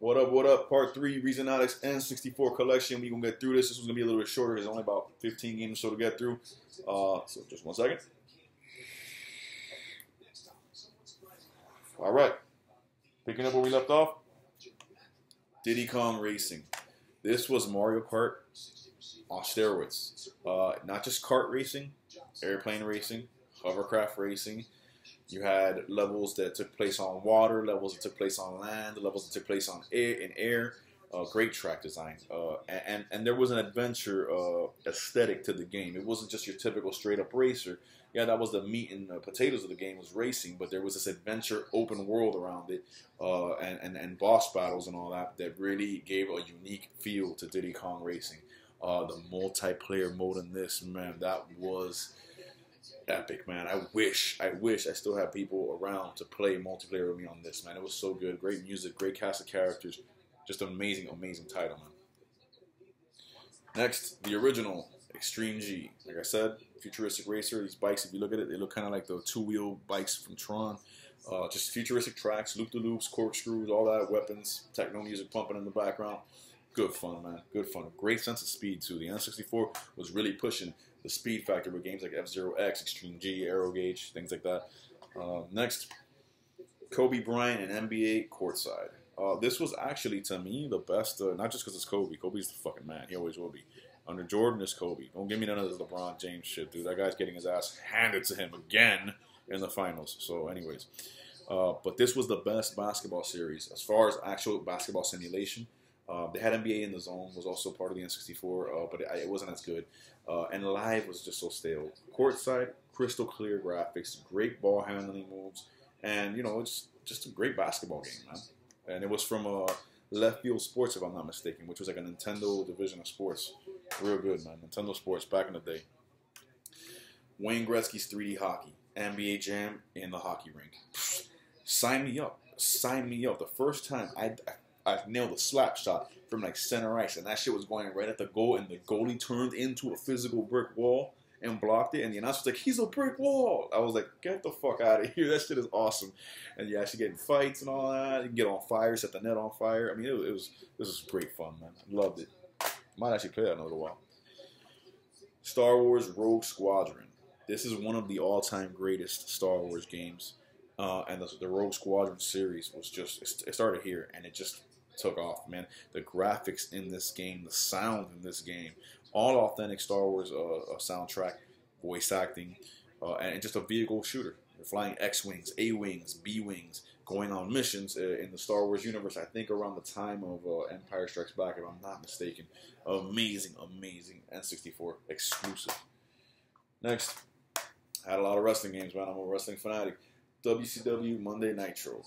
What up? Part 3, Reezon N64 collection. We're going to get through this. This was going to be a little bit shorter. There's only about 15 games or so to get through. So just 1 second. All right. Picking up where we left off. Diddy Kong Racing. This was Mario Kart on steroids. Not just kart racing, airplane racing, hovercraft racing. You had levels that took place on water, levels that took place on land, levels that took place on air. Great track design, and there was an adventure aesthetic to the game. It wasn't just your typical straight up racer. Yeah, that was the meat and potatoes of the game, was racing, but there was this adventure, open world around it, and boss battles and all that that really gave a unique feel to Diddy Kong Racing. The multiplayer mode in this, man, that was epic, man. I wish I still had people around to play multiplayer with me on this, man. It was so good. Great music, great cast of characters. Just an amazing, amazing title, man. Next, the original Extreme G. Like I said, futuristic racer. These bikes, if you look at it, they look kind of like the two-wheel bikes from Tron. Just futuristic tracks, loop-de-loops, corkscrews, all that, weapons, techno music pumping in the background. Good fun, man. Good fun. Great sense of speed, too. The N64 was really pushing the speed factor with games like F-Zero X, Extreme G, Aero Gauge, things like that. Next, Kobe Bryant and NBA Courtside. This was actually, to me, the best, not just because it's Kobe. Kobe's the fucking man. He always will be. Under Jordan, it's Kobe. Don't give me none of this LeBron James shit, dude. That guy's getting his ass handed to him again in the finals. So, anyways. But this was the best basketball series as far as actual basketball simulation. They had NBA in the Zone, was also part of the N64, but it wasn't as good. And live was just so stale. Courtside, crystal clear graphics, great ball handling moves, and, you know, it's just a great basketball game, man. And it was from Left Field Sports, if I'm not mistaken, which was like a Nintendo division of sports. Real good, man. Nintendo Sports back in the day. Wayne Gretzky's 3D hockey. NBA Jam in the hockey rink. Sign me up. Sign me up. The first time I nailed a slap shot from like center ice, and that shit was going right at the goal, and the goalie turned into a physical brick wall and blocked it, and the announcer was like, "He's a brick wall." I was like, "Get the fuck out of here. That shit is awesome." And you actually get in fights and all that. You can get on fire, set the net on fire. I mean, this was great fun, man. Loved it. Might actually play that in a little while. Star Wars Rogue Squadron. This is one of the all-time greatest Star Wars games. And the Rogue Squadron series was just, it started here, and it just took off, man. The graphics in this game, the sound in this game, all authentic Star Wars soundtrack, voice acting, and just a vehicle shooter. You're flying X-Wings, A-Wings, B-Wings, going on missions in the Star Wars universe, I think around the time of Empire Strikes Back, if I'm not mistaken. Amazing, amazing N64 exclusive. Next, had a lot of wrestling games, man. I'm a wrestling fanatic. WCW Monday Nitro.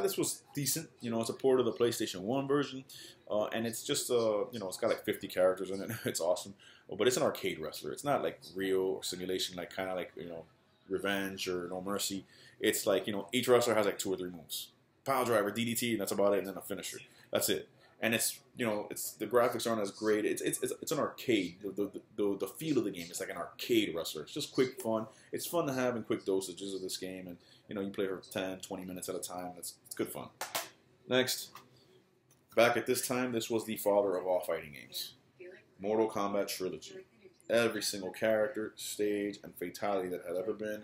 This was decent. You know, it's a port of the PlayStation 1 version. And it's just, you know, it's got like 50 characters in it. It's awesome. But it's an arcade wrestler. It's not like real or simulation, like kind of like, you know, Revenge or No Mercy. It's like, you know, each wrestler has like 2 or 3 moves. Pile driver, DDT, and that's about it, and then a finisher. That's it. And it's, you know, the graphics aren't as great. It's an arcade. The feel of the game is like an arcade wrestler. It's just quick fun. It's fun to have in quick dosages of this game, and you know, you play for 10, 20 minutes at a time. It's good fun. Next, back at this time, this was the father of all fighting games. Mortal Kombat Trilogy. Every single character, stage, and fatality that had ever been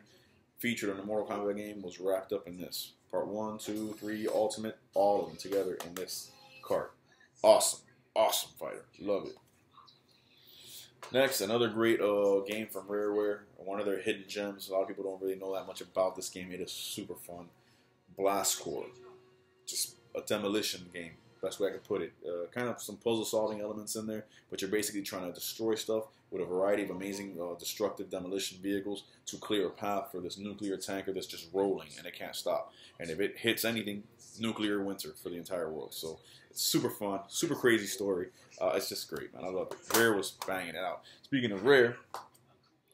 featured in a Mortal Kombat game was wrapped up in this. Part 1, 2, 3, Ultimate, all of them together in this cart. Awesome. Awesome fighter. Love it. Next, another great game from Rareware. One of their hidden gems. A lot of people don't really know that much about this game. It is super fun. Blast Corps. Just a demolition game. Best way I could put it. Kind of some puzzle solving elements in there, but you're basically trying to destroy stuff with a variety of amazing destructive demolition vehicles to clear a path for this nuclear tanker that's just rolling and it can't stop. And if it hits anything, nuclear winter for the entire world. So it's super fun, super crazy story. It's just great, man. I love it. Rare was banging it out. Speaking of Rare,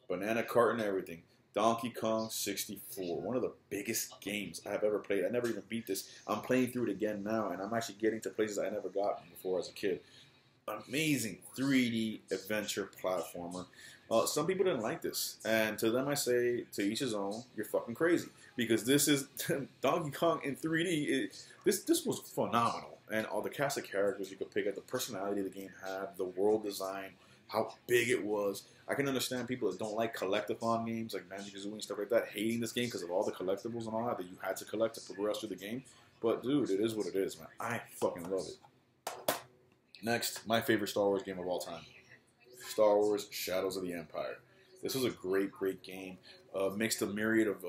banana cart and everything. Donkey Kong 64, one of the biggest games I have ever played. I never even beat this. I'm playing through it again now, and I'm actually getting to places I never got before as a kid. Amazing 3D adventure platformer. Some people didn't like this, and to them I say, to each his own. You're fucking crazy, because this is Donkey Kong in 3D. This was phenomenal. And all the cast of characters you could pick at, the personality the game had, the world design, how big it was. I can understand people that don't like collectathon games like BanjoKazooie and stuff like that, hating this game because of all the collectibles and all that you had to collect to progress through the game. But dude, it is what it is, man. I fucking love it. Next, my favorite Star Wars game of all time. Star Wars Shadows of the Empire. This was a great, great game. Mixed a myriad of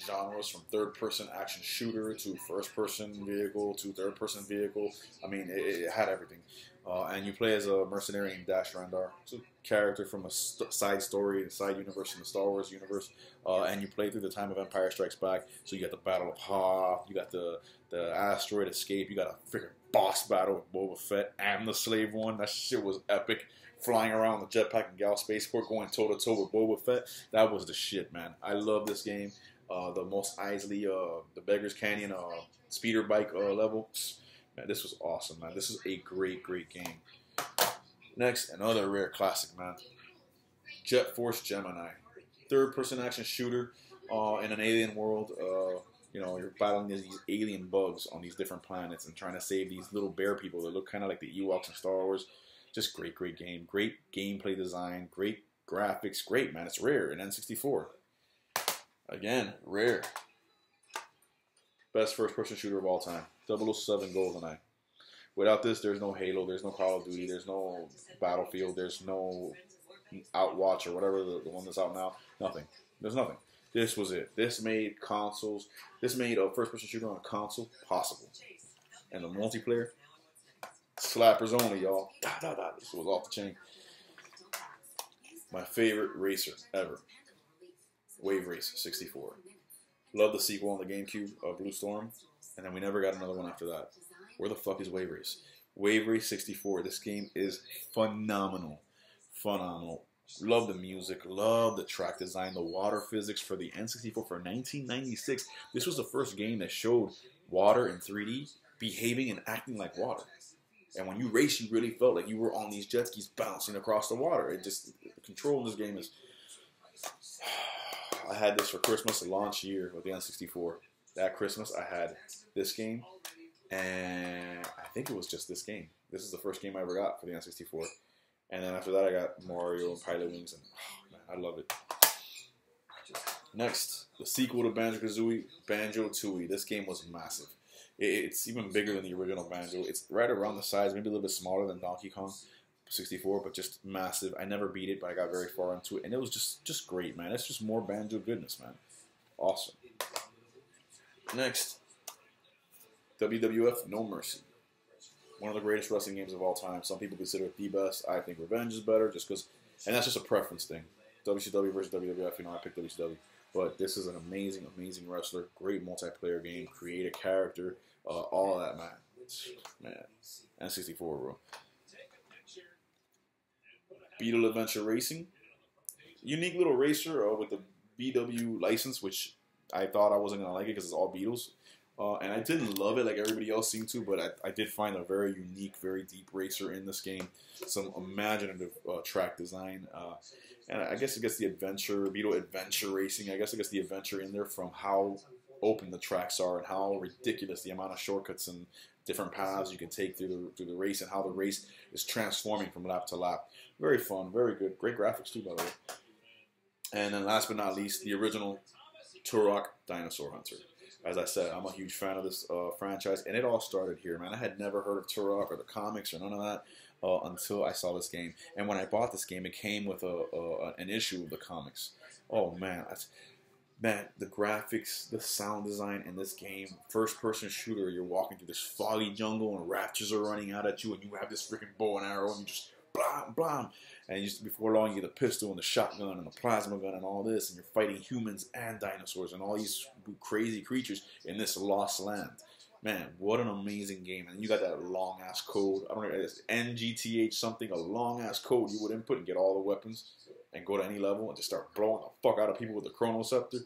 genres, from third-person action shooter to first-person vehicle to third-person vehicle. I mean, it had everything. And you play as a mercenary named Dash Rendar. It's a character from a side story, a side universe in the Star Wars universe. And you play through the time of Empire Strikes Back. So you got the Battle of Hoth, you got the asteroid escape, you got a freaking boss battle with Boba Fett and the Slave One. That shit was epic. Flying around the jetpack and Gal Spaceport, going toe-to-toe with Boba Fett. That was the shit, man. I love this game. The Mos Eisley, the Beggar's Canyon speeder bike level. Man, this was awesome, man. This is a great, great game. Next, another rare classic, man. Jet Force Gemini. Third-person action shooter in an alien world. You know, you're battling these alien bugs on these different planets and trying to save these little bear people that look kind of like the Ewoks in Star Wars. Just great, great game. Great gameplay design. Great graphics. Great, man. It's rare in N64. Again, rare. Best first-person shooter of all time. 007 GoldenEye. Without this, there's no Halo. There's no Call of Duty. There's no Battlefield. There's no Outwatch or whatever, the one that's out now. Nothing. There's nothing. This was it. This made consoles. This made a first-person shooter on a console possible. And the multiplayer. Slappers only, y'all. This was off the chain. My favorite racer ever. Wave Race 64. Love the sequel on the GameCube, Blue Storm. And then we never got another one after that. Where the fuck is Wave Race? Wave Race 64. This game is phenomenal. Phenomenal. Love the music. Love the track design. The water physics for the N64 for 1996. This was the first game that showed water in 3D behaving and acting like water. And when you race, you really felt like you were on these jet skis bouncing across the water. It just, the control in this game is... I had this for Christmas, launch year with the N64. That Christmas, I had this game, and I think it was just this game. This is the first game I ever got for the N64. And then after that, I got Mario and Pilot Wings, and oh, man, I love it. Next, the sequel to BanjoKazooie, BanjoTooie. This game was massive. It's even bigger than the original Banjo. It's right around the size, maybe a little bit smaller than Donkey Kong 64, but just massive. I never beat it, but I got very far into it, and it was just great, man. It's just more Banjo goodness, man. Awesome. Next, WWF No Mercy. One of the greatest wrestling games of all time. Some people consider it the best. I think Revenge is better, just because, and that's just a preference thing. WCW versus WWF, you know, I picked WCW. But this is an amazing, amazing wrestler. Great multiplayer game. Create a character. All of that, man. N64, bro. Beetle Adventure Racing. Unique little racer with the BW license, which I thought I wasn't going to like it because it's all Beatles. And I didn't love it like everybody else seemed to, but I did find a very unique, very deep racer in this game. Some imaginative track design. And I guess it gets the adventure, Beetle Adventure Racing. I guess it gets the adventure in there from how open the tracks are and how ridiculous the amount of shortcuts and different paths you can take through the race, and how the race is transforming from lap to lap. Very fun, very good. Great graphics too, by the way. And then last but not least, the original Turok Dinosaur Hunter. As I said, I'm a huge fan of this franchise, and it all started here, man. I had never heard of Turok or the comics or none of that until I saw this game. And when I bought this game, it came with an issue of the comics. Oh, man. Man, the graphics, the sound design in this game, first-person shooter, you're walking through this foggy jungle and raptors are running out at you, and you have this freaking bow and arrow, and you just blam, blam. And just before long, you get the pistol and the shotgun and the plasma gun and all this, and you're fighting humans and dinosaurs and all these crazy creatures in this lost land. Man, what an amazing game. And you got that long-ass code. I don't know, it's NGTH something, a long-ass code you would input and get all the weapons and go to any level and just start blowing the fuck out of people with the Chrono Scepter.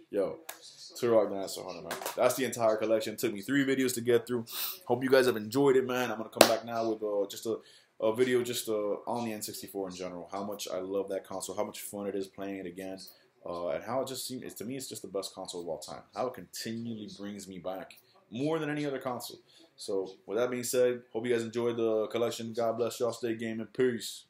Yo, Turok Dinosaur Hunter, man. That's the entire collection. It took me 3 videos to get through. Hope you guys have enjoyed it, man. I'm going to come back now with just a video just on the N64 in general. How much I love that console, how much fun it is playing it again, and how it just seems, to me, it's just the best console of all time. How it continually brings me back more than any other console. So with that being said, hope you guys enjoyed the collection. God bless y'all. Stay gaming. Peace.